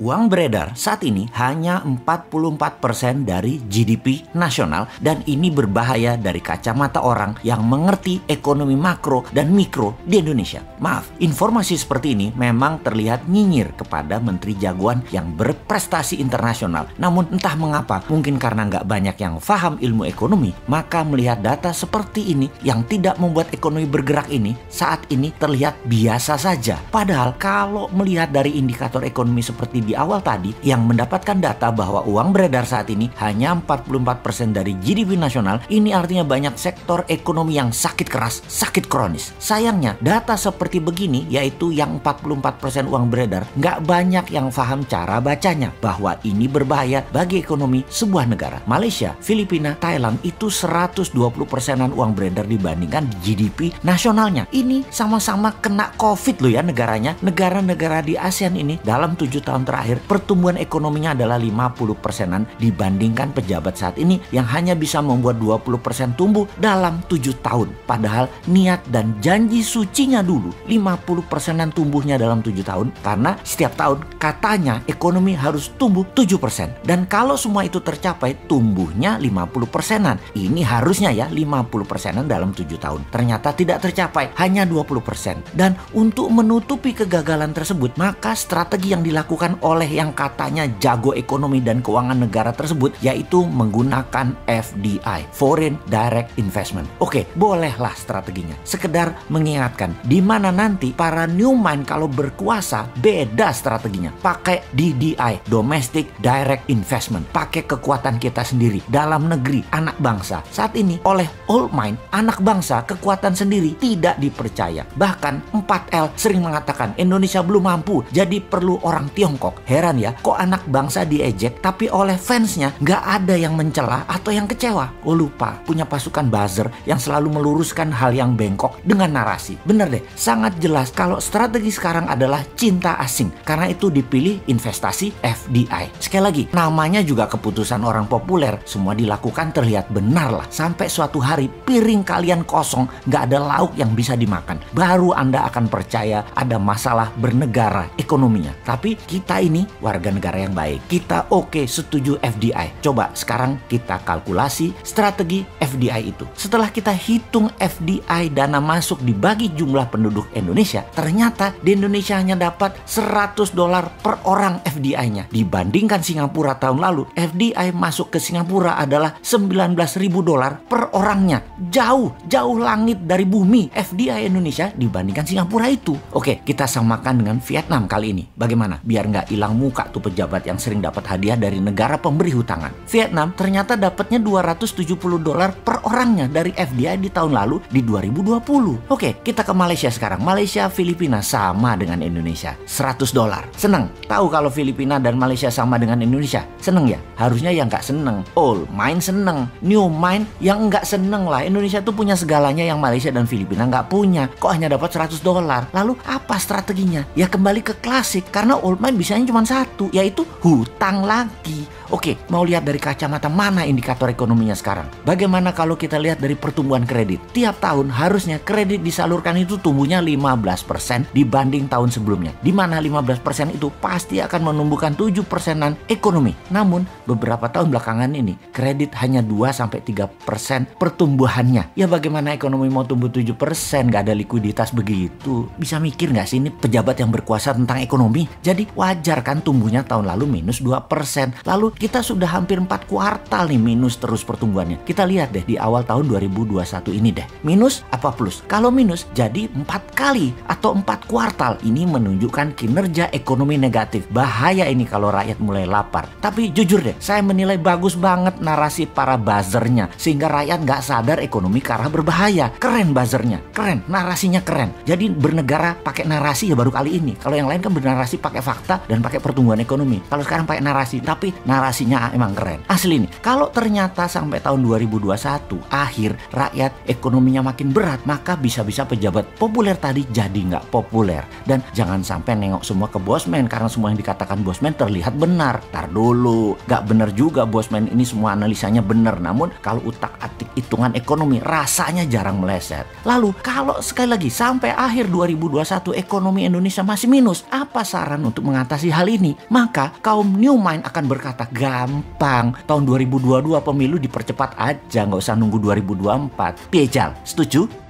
Uang beredar saat ini hanya 44% dari GDP nasional dan ini berbahaya dari kacamata orang yang mengerti ekonomi makro dan mikro di Indonesia. Maaf, informasi seperti ini memang terlihat nyinyir kepada menteri jagoan yang berprestasi internasional. Namun entah mengapa, mungkin karena nggak banyak yang paham ilmu ekonomi, maka melihat data seperti ini yang tidak membuat ekonomi bergerak ini saat ini terlihat biasa saja. Padahal kalau melihat dari indikator ekonomi seperti di awal tadi yang mendapatkan data bahwa uang beredar saat ini hanya 44% dari GDP nasional, ini artinya banyak sektor ekonomi yang sakit keras, sakit kronis. Sayangnya data seperti begini, yaitu yang 44% uang beredar, nggak banyak yang paham cara bacanya bahwa ini berbahaya bagi ekonomi sebuah negara. Malaysia, Filipina, Thailand itu 120%-an uang beredar dibandingkan GDP nasionalnya. Ini sama-sama kena COVID loh ya negaranya. Negara-negara di ASEAN ini dalam 7 tahun terakhir pertumbuhan ekonominya adalah 50%-an dibandingkan pejabat saat ini yang hanya bisa membuat 20% tumbuh dalam 7 tahun. Padahal niat dan janji sucinya dulu 50%-an tumbuhnya dalam 7 tahun karena setiap tahun katanya ekonomi harus tumbuh 7%. Dan kalau semua itu tercapai tumbuhnya 50%-an. Ini harusnya ya 50%-an dalam 7 tahun. Ternyata tidak tercapai, hanya 20%. Dan untuk menutupi kegagalan tersebut, maka strategi yang dilakukan oleh yang katanya jago ekonomi dan keuangan negara tersebut yaitu menggunakan FDI, Foreign Direct Investment. Oke, bolehlah strateginya. Sekedar mengingatkan di mana nanti para new mind kalau berkuasa beda strateginya. Pakai DDI, Domestic Direct Investment. Pakai kekuatan kita sendiri dalam negeri, anak bangsa. Saat ini oleh old mind, anak bangsa kekuatan sendiri tidak dipercaya. Bahkan 4L sering mengatakan Indonesia belum mampu, jadi perlu orang Tiongkok. Heran ya, kok anak bangsa diejek tapi oleh fansnya nggak ada yang mencela atau yang kecewa. Oh lupa, punya pasukan buzzer yang selalu meluruskan hal yang bengkok dengan narasi. Bener deh, sangat jelas kalau strategi sekarang adalah cinta asing. Karena itu dipilih investasi FDI. Sekali lagi, namanya juga keputusan orang populer. Semua dilakukan terlihat benar lah. Sampai suatu hari piring kalian kosong, nggak ada lauk yang bisa dimakan. Baru Anda akan percaya ada masalah bernegara ekonominya. Tapi kita ini warga negara yang baik. Kita oke, setuju FDI. Coba sekarang kita kalkulasi strategi FDI itu. Setelah kita hitung FDI dana masuk dibagi jumlah penduduk Indonesia, ternyata di Indonesia hanya dapat $100 per orang FDI-nya. Dibandingkan Singapura tahun lalu, FDI masuk ke Singapura adalah $19.000 per orangnya. Jauh langit dari bumi FDI Indonesia dibandingkan Singapura itu. Oke, kita samakan dengan Vietnam kali ini. Bagaimana? Biar nggak hilang muka tuh pejabat yang sering dapat hadiah dari negara pemberi hutangan. Vietnam ternyata dapatnya $270 per orangnya dari FDI di tahun lalu di 2020. Oke, kita ke Malaysia sekarang. Malaysia, Filipina sama dengan Indonesia. $100. Seneng? Tahu kalau Filipina dan Malaysia sama dengan Indonesia? Seneng ya? Harusnya yang nggak seneng. Old mind seneng. New mind yang nggak seneng lah. Indonesia tuh punya segalanya yang Malaysia dan Filipina nggak punya. Kok hanya dapat $100? Lalu apa strateginya? Ya kembali ke klasik. Karena old mind bisanya cuma satu, yaitu hutang lagi. Oke, mau lihat dari kacamata mana indikator ekonominya sekarang? Bagaimana kalau kita lihat dari pertumbuhan kredit? Tiap tahun harusnya kredit disalurkan itu tumbuhnya 15% dibanding tahun sebelumnya. Di mana 15% itu pasti akan menumbuhkan 7%-an ekonomi. Namun, beberapa tahun belakangan ini, kredit hanya 2-3% pertumbuhannya. Ya bagaimana ekonomi mau tumbuh 7%? Nggak ada likuiditas begitu. Bisa mikir nggak sih ini pejabat yang berkuasa tentang ekonomi? Jadi wajar kan tumbuhnya tahun lalu minus 2%. Lalu kita sudah hampir 4 kuartal nih minus terus pertumbuhannya. Kita lihat deh di awal tahun 2021 ini deh. Minus apa plus? Kalau minus jadi 4 kali atau 4 kuartal. Ini menunjukkan kinerja ekonomi negatif. Bahaya ini kalau rakyat mulai lapar. Tapi jujur deh, saya menilai bagus banget narasi para buzzernya. Sehingga rakyat nggak sadar ekonomi ke arah berbahaya. Keren buzzernya, keren, narasinya keren. Jadi bernegara pakai narasi ya baru kali ini. Kalau yang lain kan bernarasi pakai fakta dan pakai pertumbuhan ekonomi. Kalau sekarang pakai narasi, tapi narasinya emang keren. Asli nih, kalau ternyata sampai tahun 2021 akhir rakyat ekonominya makin berat, maka bisa-bisa pejabat populer tadi jadi nggak populer. Dan jangan sampai nengok semua ke bosman karena semua yang dikatakan bosman terlihat benar. Tar dulu, nggak benar juga bosman ini semua analisanya benar. Namun kalau utak-atik hitungan ekonomi rasanya jarang meleset. Lalu kalau sekali lagi sampai akhir 2021 ekonomi Indonesia masih minus, apa saran untuk mengatasi hal ini, maka kaum new mind akan berkata, gampang, tahun 2022 pemilu dipercepat aja, nggak usah nunggu 2024. Piejal, setuju?